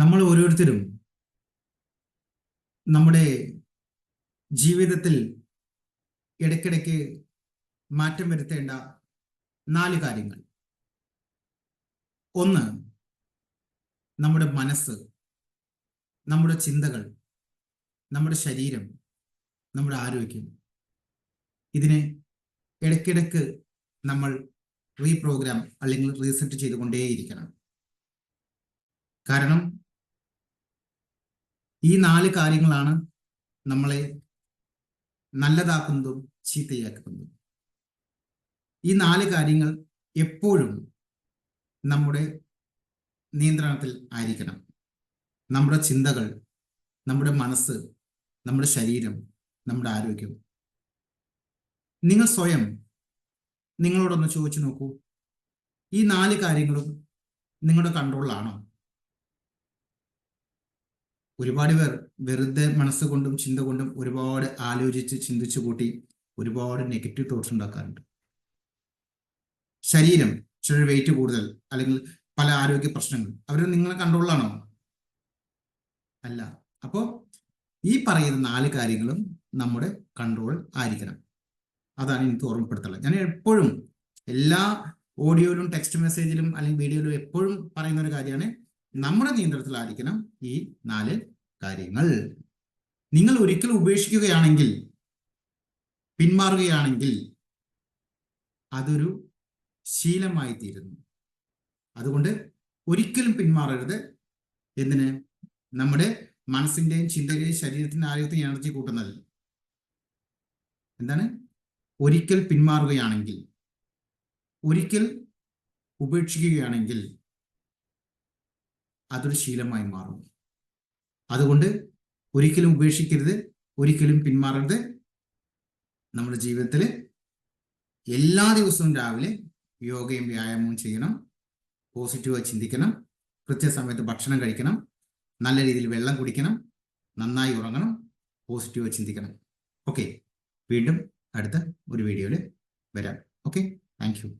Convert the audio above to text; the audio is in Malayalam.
നമ്മൾ ഓരോരുത്തരും നമ്മുടെ ജീവിതത്തിൽ ഇടയ്ക്കിടയ്ക്ക് മാറ്റം വരുത്തേണ്ട 4 കാര്യങ്ങൾ. ഒന്ന്, നമ്മുടെ മനസ്സ്, നമ്മുടെ ചിന്തകൾ, നമ്മുടെ ശരീരം, നമ്മുടെ ആരോഗ്യം. ഇതിനെ ഇടയ്ക്കിടയ്ക്ക് നമ്മൾ റീപ്രോഗ്രാം അല്ലെങ്കിൽ റീസെറ്റ് ചെയ്തുകൊണ്ടേയിരിക്കണം. കാരണം ഈ 4 കാര്യങ്ങളാണ് നമ്മളെ നല്ലതാക്കുന്നതും ചീത്തയാക്കുന്നതും. ഈ 4 കാര്യങ്ങൾ എപ്പോഴും നമ്മുടെ നിയന്ത്രണത്തിൽ ആയിരിക്കണം. നമ്മുടെ ചിന്തകൾ, നമ്മുടെ മനസ്സ്, നമ്മുടെ ശരീരം, നമ്മുടെ ആരോഗ്യം. നിങ്ങൾ സ്വയം നിങ്ങളോടൊന്ന് ചോദിച്ചു നോക്കൂ, ഈ 4 കാര്യങ്ങളും നിങ്ങളുടെ കൺട്രോളിലാണോ? ഒരുപാട് പേർ വെറുതെ മനസ്സുകൊണ്ടും ചിന്ത കൊണ്ടും ഒരുപാട് ആലോചിച്ച് ചിന്തിച്ചു കൂട്ടി ഒരുപാട് നെഗറ്റീവ് തോട്ട്സ് ഉണ്ടാക്കാറുണ്ട്. ശരീരം, ചില വെയിറ്റ് കൂടുതൽ അല്ലെങ്കിൽ പല ആരോഗ്യ പ്രശ്നങ്ങൾ, അവർ നിങ്ങളെ കൺട്രോളിലാണോ? അല്ല. അപ്പോൾ ഈ പറയുന്ന 4 കാര്യങ്ങളും നമ്മുടെ കൺട്രോൾ ആയിരിക്കണം. അതാണ് എനിക്ക് ഓർമ്മപ്പെടുത്തുള്ളത്. ഞാൻ എപ്പോഴും എല്ലാ ഓഡിയോയിലും ടെക്സ്റ്റ് മെസ്സേജിലും അല്ലെങ്കിൽ വീഡിയോയിലും എപ്പോഴും പറയുന്ന ഒരു കാര്യമാണ്, നമ്മുടെ നിയന്ത്രണത്തിലായിരിക്കണം ഈ 4 കാര്യങ്ങൾ. നിങ്ങൾ ഒരിക്കലും ഉപേക്ഷിക്കുകയാണെങ്കിൽ, പിന്മാറുകയാണെങ്കിൽ അതൊരു ശീലമായി തീരുന്നു. അതുകൊണ്ട് ഒരിക്കലും പിന്മാറരുത്. എന്തിന്? നമ്മുടെ മനസ്സിന്റെയും ചിന്തയുടെയും ശരീരത്തിന്റെ ആരോഗ്യത്തിന് എനർജി കൂട്ടുന്നത്. എന്താണ്? ഒരിക്കൽ പിന്മാറുകയാണെങ്കിൽ, ഒരിക്കൽ ഉപേക്ഷിക്കുകയാണെങ്കിൽ അതൊരു ശീലമായി മാറും. അതുകൊണ്ട് ഒരിക്കലും ഉപേക്ഷിക്കരുത്, ഒരിക്കലും പിന്മാറരുത്. നമ്മുടെ ജീവിതത്തിൽ എല്ലാ ദിവസവും രാവിലെ യോഗയും വ്യായാമവും ചെയ്യണം, പോസിറ്റീവായി ചിന്തിക്കണം, കൃത്യസമയത്ത് ഭക്ഷണം കഴിക്കണം, നല്ല രീതിയിൽ വെള്ളം കുടിക്കണം, നന്നായി ഉറങ്ങണം, പോസിറ്റീവായി ചിന്തിക്കണം. ഓക്കെ, വീണ്ടും അടുത്ത ഒരു വീഡിയോയിൽ വരാം. Okay, thank you.